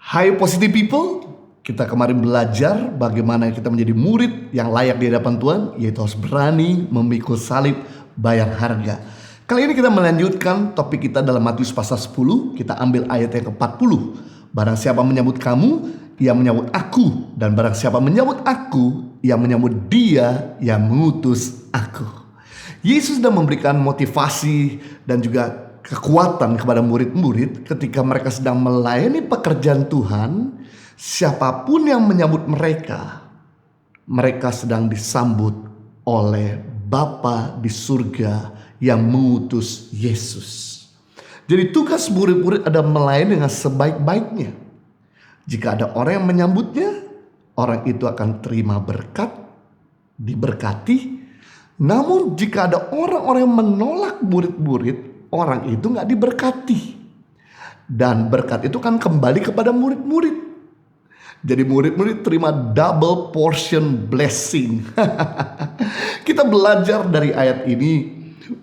Hai positive people, kita kemarin belajar bagaimana kita menjadi murid yang layak di hadapan Tuhan, yaitu harus berani memikul salib, bayar harga. Kali ini kita melanjutkan topik kita dalam Matius pasal 10, kita ambil ayat yang ke-40. Barang siapa menyambut kamu, ia menyambut aku, dan barang siapa menyambut aku, ia menyambut dia yang mengutus aku. Yesus sudah memberikan motivasi dan juga kekuatan kepada murid-murid ketika mereka sedang melayani pekerjaan Tuhan. Siapapun yang menyambut mereka, mereka sedang disambut oleh Bapa di surga yang mengutus Yesus. Jadi tugas murid-murid adalah melayani dengan sebaik-baiknya. Jika ada orang yang menyambutnya, orang itu akan terima berkat, diberkati. Namun jika ada orang-orang yang menolak murid-murid, orang itu gak diberkati. Dan berkat itu kan kembali kepada murid-murid. Jadi murid-murid terima double portion blessing. Kita belajar dari ayat ini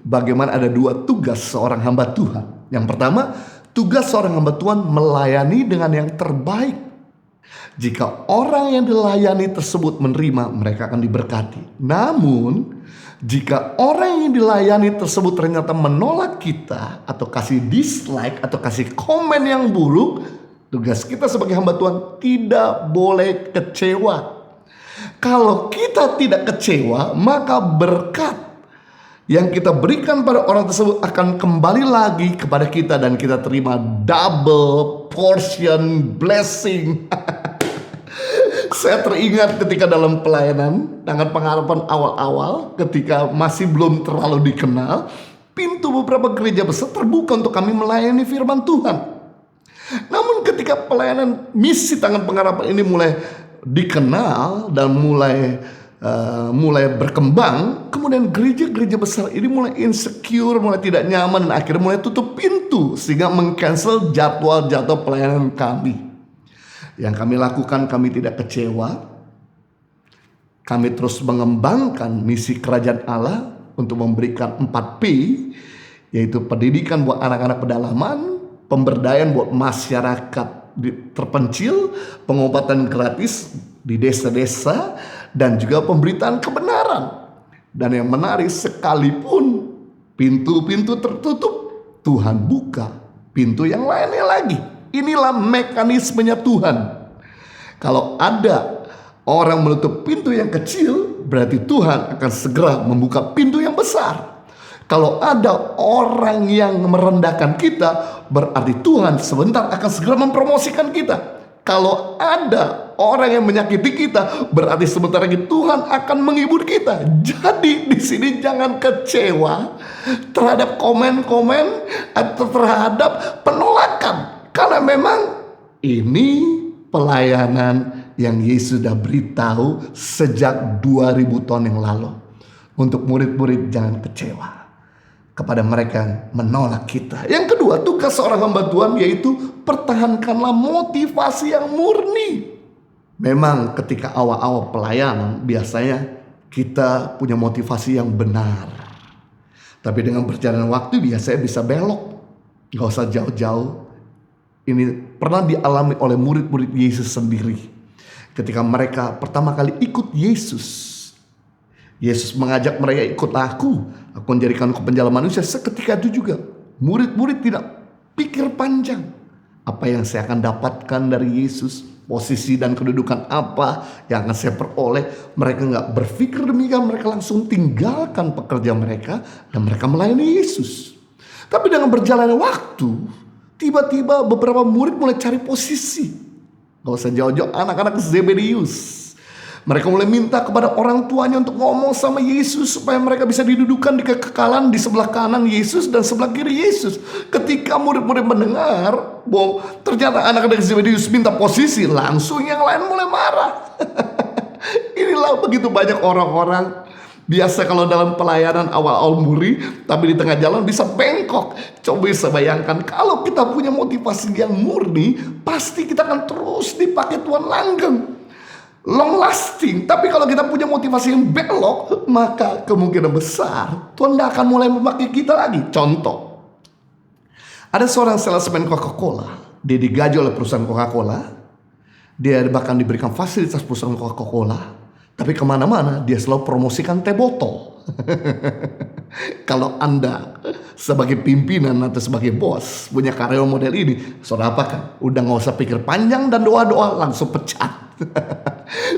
bagaimana ada dua tugas seorang hamba Tuhan. Yang pertama, tugas seorang hamba Tuhan melayani dengan yang terbaik. Jika orang yang dilayani tersebut menerima, mereka akan diberkati. Namun jika orang yang dilayani tersebut ternyata menolak kita, atau kasih dislike, atau kasih komen yang buruk, tugas kita sebagai hamba Tuhan tidak boleh kecewa. Kalau kita tidak kecewa, maka berkat yang kita berikan pada orang tersebut akan kembali lagi kepada kita, dan kita terima double portion blessing. Saya teringat ketika dalam pelayanan dengan pengharapan awal-awal, ketika masih belum terlalu dikenal, pintu beberapa gereja besar terbuka untuk kami melayani firman Tuhan. Namun ketika pelayanan misi tangan pengharapan ini mulai dikenal dan mulai berkembang, kemudian gereja-gereja besar ini mulai insecure, mulai tidak nyaman, dan akhirnya mulai tutup pintu sehingga meng-cancel jadwal-jadwal pelayanan kami. Yang kami lakukan, kami tidak kecewa. Kami terus mengembangkan misi kerajaan Allah untuk memberikan 4P, yaitu pendidikan buat anak-anak pedalaman, pemberdayaan buat masyarakat terpencil, pengobatan gratis di desa-desa, dan juga pemberitaan kebenaran. Dan yang menarik, sekalipun pintu-pintu tertutup, Tuhan buka pintu yang lainnya lagi. Inilah mekanismenya Tuhan. Kalau ada orang menutup pintu yang kecil, berarti Tuhan akan segera membuka pintu yang besar. Kalau ada orang yang merendahkan kita, berarti Tuhan sebentar akan segera mempromosikan kita. Kalau ada orang yang menyakiti kita, berarti sebentar lagi Tuhan akan menghibur kita. Jadi di sini jangan kecewa terhadap komen-komen atau terhadap penolakan. Karena memang ini pelayanan yang Yesus sudah beritahu sejak 2000 tahun yang lalu. Untuk murid-murid jangan kecewa kepada mereka yang menolak kita. Yang kedua, tugas seorang hamba Tuhan yaitu pertahankanlah motivasi yang murni. Memang ketika awal-awal pelayanan biasanya kita punya motivasi yang benar. Tapi dengan berjalannya waktu biasanya bisa belok. Gak usah jauh-jauh. Ini pernah dialami oleh murid-murid Yesus sendiri. Ketika mereka pertama kali ikut Yesus, Yesus mengajak mereka, ikutlah aku menjadikan engkau penjala manusia. Seketika itu juga murid-murid tidak pikir panjang. Apa yang saya akan dapatkan dari Yesus, posisi dan kedudukan apa yang akan saya peroleh. Mereka gak berpikir demikian. Mereka langsung tinggalkan pekerjaan mereka dan mereka melayani Yesus. Tapi dengan berjalannya waktu, tiba-tiba beberapa murid mulai cari posisi. Gak usah jauh-jauh, anak-anak Zebedeus. Mereka mulai minta kepada orang tuanya untuk ngomong sama Yesus supaya mereka bisa didudukan di kekekalan di sebelah kanan Yesus dan sebelah kiri Yesus. Ketika murid-murid mendengar bahwa ternyata anak-anak Zebedeus minta posisi, langsung yang lain mulai marah. Inilah begitu banyak orang-orang. Biasa kalau dalam pelayanan awal-awal murid, tapi di tengah jalan bisa bengkok. Coba bisa bayangkan kalau kita punya motivasi yang murni, pasti kita akan terus dipakai Tuhan langgeng, long lasting. Tapi kalau kita punya motivasi yang belok, maka kemungkinan besar Tuhan tidak akan mulai memakai kita lagi. Contoh, ada seorang salesman Coca-Cola. Dia digaji oleh perusahaan Coca-Cola. Dia bahkan diberikan fasilitas perusahaan Coca-Cola. Tapi kemana-mana dia selalu promosikan teh botol. Kalau Anda sebagai pimpinan atau sebagai bos punya karyawan model ini, saudara apakan? Udah gak usah pikir panjang dan doa-doa, langsung pecat.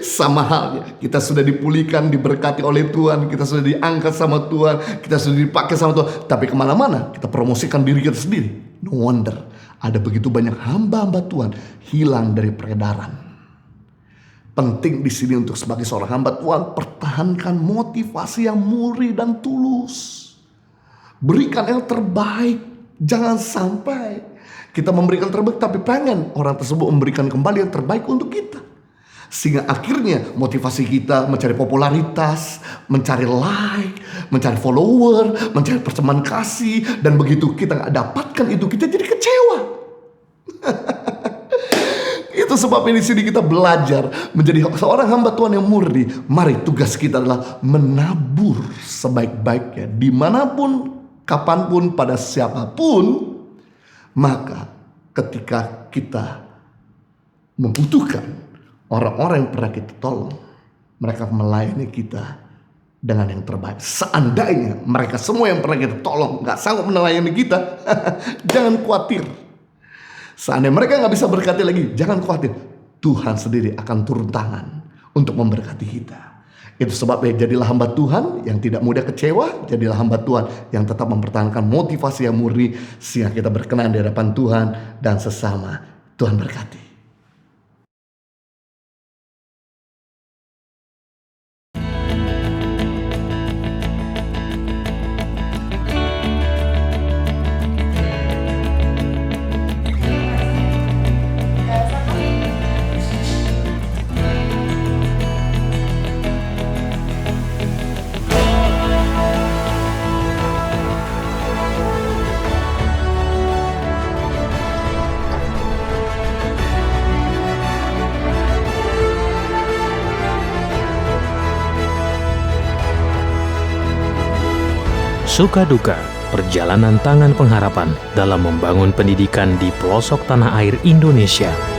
Sama halnya, kita sudah dipulihkan, diberkati oleh Tuhan, kita sudah diangkat sama Tuhan, kita sudah dipakai sama Tuhan. Tapi kemana-mana kita promosikan diri kita sendiri. No wonder ada begitu banyak hamba-hamba Tuhan hilang dari peredaran. Penting di sini untuk sebagai seorang hamba Tuhan, pertahankan motivasi yang murni dan tulus. Berikan yang terbaik. Jangan sampai kita memberikan terbaik tapi pengen orang tersebut memberikan kembali yang terbaik untuk kita. Sehingga akhirnya motivasi kita mencari popularitas, mencari like, mencari follower, mencari pertemuan kasih. Dan begitu kita gak dapatkan itu, kita jadi kecewa. Itu sebabnya di sini kita belajar menjadi seorang hamba Tuhan yang murni. Mari tugas kita adalah menabur sebaik-baiknya. Dimanapun, kapanpun, pada siapapun. Maka ketika kita membutuhkan orang-orang yang pernah kita tolong, mereka melayani kita dengan yang terbaik. Seandainya mereka semua yang pernah kita tolong gak sanggup melayani kita, jangan khawatir. Seandainya mereka gak bisa berkati lagi, jangan khawatir. Tuhan sendiri akan turun tangan untuk memberkati kita. Itu sebabnya jadilah hamba Tuhan yang tidak mudah kecewa. Jadilah hamba Tuhan yang tetap mempertahankan motivasi yang murni, sehingga kita berkenan di hadapan Tuhan dan sesama. Tuhan berkati. Suka duka, perjalanan tangan pengharapan dalam membangun pendidikan di pelosok tanah air Indonesia.